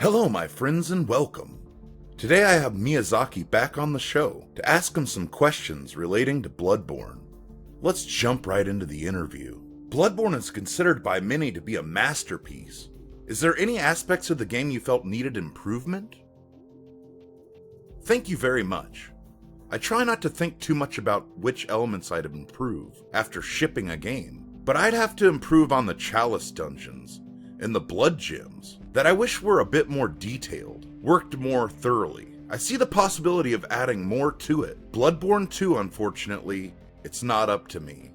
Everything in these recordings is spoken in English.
Hello my friends and welcome. Today I have Miyazaki back on the show to ask him some questions relating to Bloodborne. Let's jump right into the interview. Bloodborne is considered by many to be a masterpiece. Is there any aspects of the game you felt needed improvement? Thank you very much. I try not to think too much about which elements I'd improve after shipping a game, but I'd have to improve on the Chalice dungeons and the blood gems that I wish were a bit more detailed, worked more thoroughly. I see the possibility of adding more to it. Bloodborne 2, unfortunately, it's not up to me.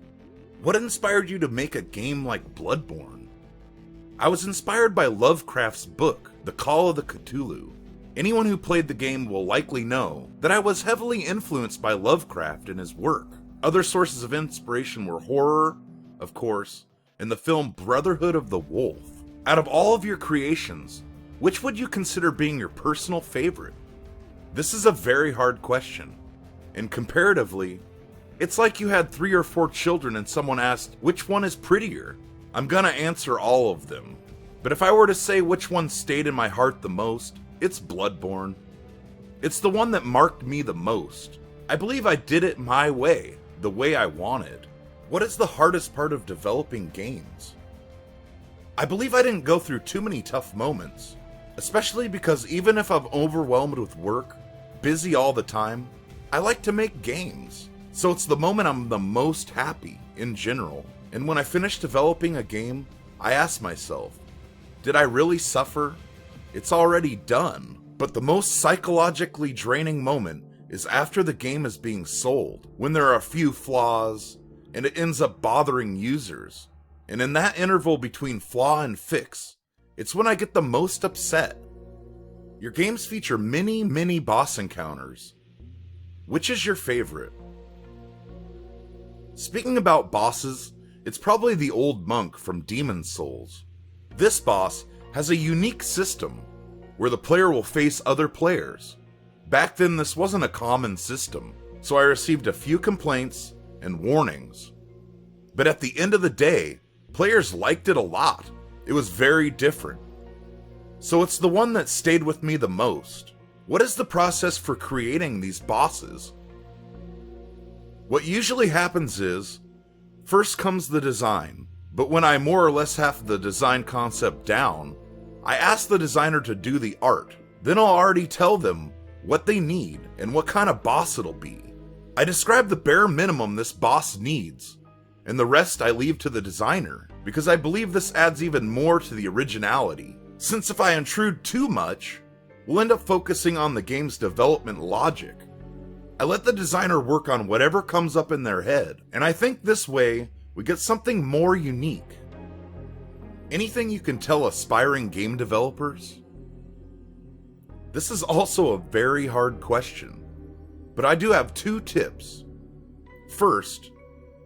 What inspired you to make a game like Bloodborne? I was inspired by Lovecraft's book, The Call of the Cthulhu. Anyone who played the game will likely know that I was heavily influenced by Lovecraft and his work. Other sources of inspiration were horror, of course, and the film Brotherhood of the Wolf. Out of all of your creations, which would you consider being your personal favorite? This is a very hard question, and comparatively, it's like you had 3 or 4 children and someone asked, which one is prettier? I'm gonna answer all of them, but if I were to say which one stayed in my heart the most, it's Bloodborne. It's the one that marked me the most. I believe I did it my way, the way I wanted. What is the hardest part of developing games? I believe I didn't go through too many tough moments, especially because even if I'm overwhelmed with work, busy all the time, I like to make games. So it's the moment I'm the most happy, in general. And when I finish developing a game, I ask myself, did I really suffer? It's already done. But the most psychologically draining moment is after the game is being sold, when there are a few flaws, and it ends up bothering users. And in that interval between flaw and fix, it's when I get the most upset. Your games feature many boss encounters. Which is your favorite? Speaking about bosses, it's probably the old monk from Demon's Souls. This boss has a unique system where the player will face other players. Back then this wasn't a common system, so I received a few complaints and warnings. But at the end of the day, players liked it a lot. It was very different. So it's the one that stayed with me the most. What is the process for creating these bosses? What usually happens is, first comes the design, but when I more or less have the design concept down, I ask the designer to do the art. Then I'll already tell them what they need and what kind of boss it'll be. I describe the bare minimum this boss needs, and the rest I leave to the designer, because I believe this adds even more to the originality. Since if I intrude too much, we'll end up focusing on the game's development logic. I let the designer work on whatever comes up in their head, and I think this way we get something more unique. Anything you can tell aspiring game developers? This is also a very hard question, but I do have 2 tips. First,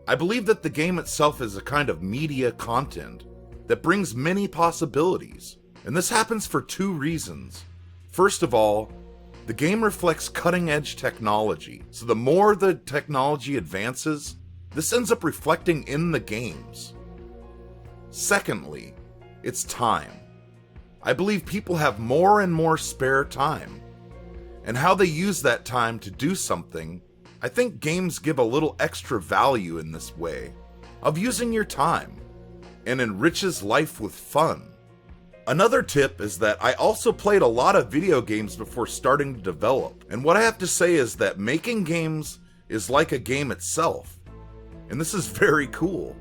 I believe that the game itself is a kind of media content that brings many possibilities, and this happens for 2 reasons. First of all, the game reflects cutting-edge technology, so the more the technology advances, this ends up reflecting in the games. Secondly, it's time. I believe people have more and more spare time, and how they use that time to do something, I think games give a little extra value in this way, of using your time, and enriches life with fun. Another tip is that I also played a lot of video games before starting to develop, and what I have to say is that making games is like a game itself, and this is very cool.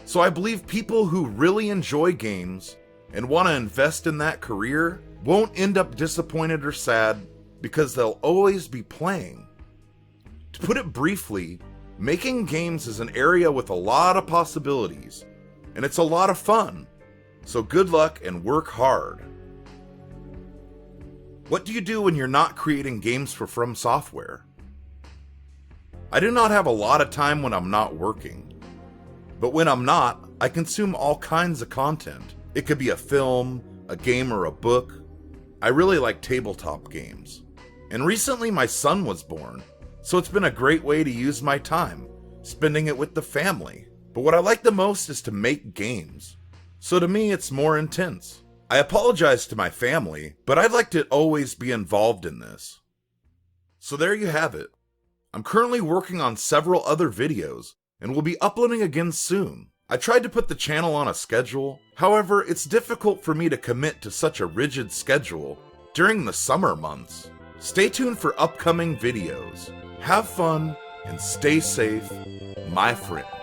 So I believe people who really enjoy games and want to invest in that career won't end up disappointed or sad because they'll always be playing. To put it briefly, making games is an area with a lot of possibilities, and it's a lot of fun, so good luck and work hard. What do you do when you're not creating games for From Software? I do not have a lot of time when I'm not working, but when I'm not, I consume all kinds of content. It could be a film, a game, or a book. I really like tabletop games, and recently my son was born, so it's been a great way to use my time, spending it with the family. But what I like the most is to make games. So to me, it's more intense. I apologize to my family, but I'd like to always be involved in this. So there you have it. I'm currently working on several other videos, and will be uploading again soon. I tried to put the channel on a schedule, however, it's difficult for me to commit to such a rigid schedule during the summer months. Stay tuned for upcoming videos. Have fun, and stay safe, my friend.